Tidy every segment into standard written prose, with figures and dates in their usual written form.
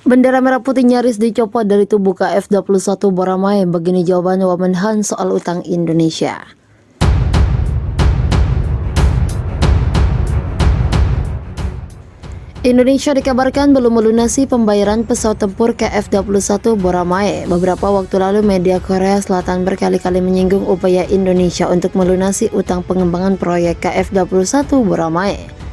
Bendera merah putih nyaris dicopot dari tubuh KF-21 Boramae. Begini jawaban Wamenhan soal utang Indonesia. Indonesia dikabarkan belum melunasi pembayaran pesawat tempur KF-21 Boramae. Beberapa waktu lalu media Korea Selatan berkali-kali menyinggung upaya Indonesia untuk melunasi utang pengembangan proyek KF-21 Boramae.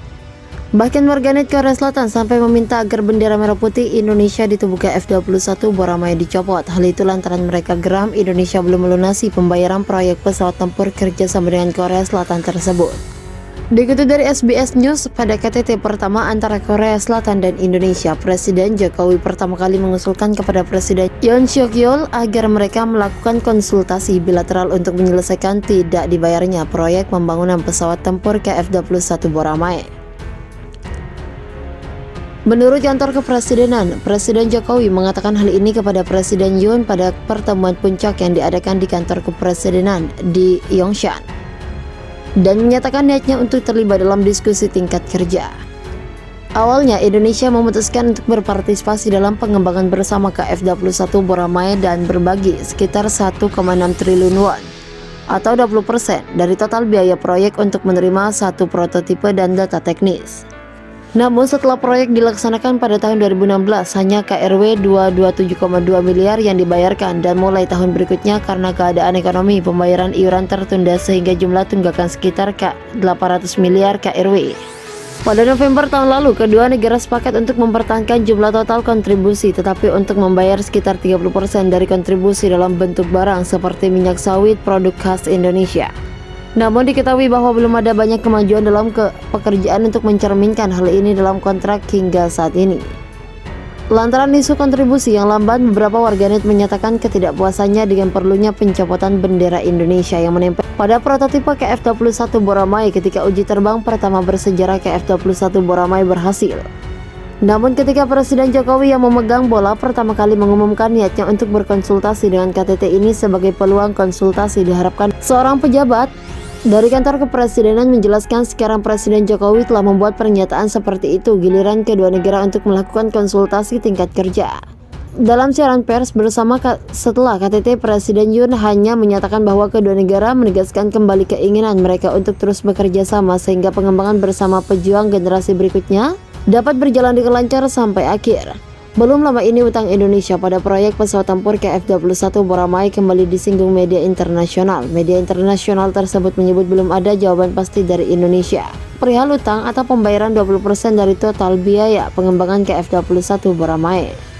Bahkan warganet Korea Selatan sampai meminta agar bendera merah putih Indonesia di tubuh KF-21 Boramae dicopot. Hal itu lantaran mereka geram Indonesia belum melunasi pembayaran proyek pesawat tempur kerjasama dengan Korea Selatan tersebut. Dikutip dari SBS News, pada KTT pertama antara Korea Selatan dan Indonesia, Presiden Jokowi pertama kali mengusulkan kepada Presiden Yoon Suk Yeol agar mereka melakukan konsultasi bilateral untuk menyelesaikan tidak dibayarnya proyek pembangunan pesawat tempur KF-21 Boramae. Menurut kantor kepresidenan, Presiden Jokowi mengatakan hal ini kepada Presiden Yoon pada pertemuan puncak yang diadakan di kantor kepresidenan di Yongsan, dan menyatakan niatnya untuk terlibat dalam diskusi tingkat kerja. Awalnya, Indonesia memutuskan untuk berpartisipasi dalam pengembangan bersama KF-21 Boramae dan berbagi sekitar 1,6 triliun won atau 20% dari total biaya proyek untuk menerima satu prototipe dan data teknis. Namun setelah proyek dilaksanakan pada tahun 2016, hanya KRW 227,2 miliar yang dibayarkan, dan mulai tahun berikutnya karena keadaan ekonomi pembayaran iuran tertunda sehingga jumlah tunggakan sekitar 800 miliar KRW. Pada November tahun lalu, kedua negara sepakat untuk mempertahankan jumlah total kontribusi, tetapi untuk membayar sekitar 30% dari kontribusi dalam bentuk barang seperti minyak sawit produk khas Indonesia. Namun diketahui bahwa belum ada banyak kemajuan dalam pekerjaan untuk mencerminkan hal ini dalam kontrak hingga saat ini. Lantaran isu kontribusi yang lamban, beberapa warganet menyatakan ketidakpuasannya dengan perlunya pencopotan bendera Indonesia yang menempel pada prototipe KF-21 Boramae ketika uji terbang pertama bersejarah KF-21 Boramae berhasil. Namun ketika Presiden Jokowi yang memegang bola pertama kali mengumumkan niatnya untuk berkonsultasi dengan KTT ini sebagai peluang konsultasi, diharapkan seorang pejabat dari kantor kepresidenan menjelaskan sekarang Presiden Jokowi telah membuat pernyataan seperti itu, giliran kedua negara untuk melakukan konsultasi tingkat kerja. Dalam siaran pers bersama setelah KTT, Presiden Yoon hanya menyatakan bahwa kedua negara menegaskan kembali keinginan mereka untuk terus bekerja sama sehingga pengembangan bersama pejuang generasi berikutnya dapat berjalan dengan lancar sampai akhir. Belum lama ini utang Indonesia pada proyek pesawat tempur KF-21 Boramae kembali disinggung media internasional. Media internasional tersebut menyebut belum ada jawaban pasti dari Indonesia perihal utang atau pembayaran 20% dari total biaya pengembangan KF-21 Boramae.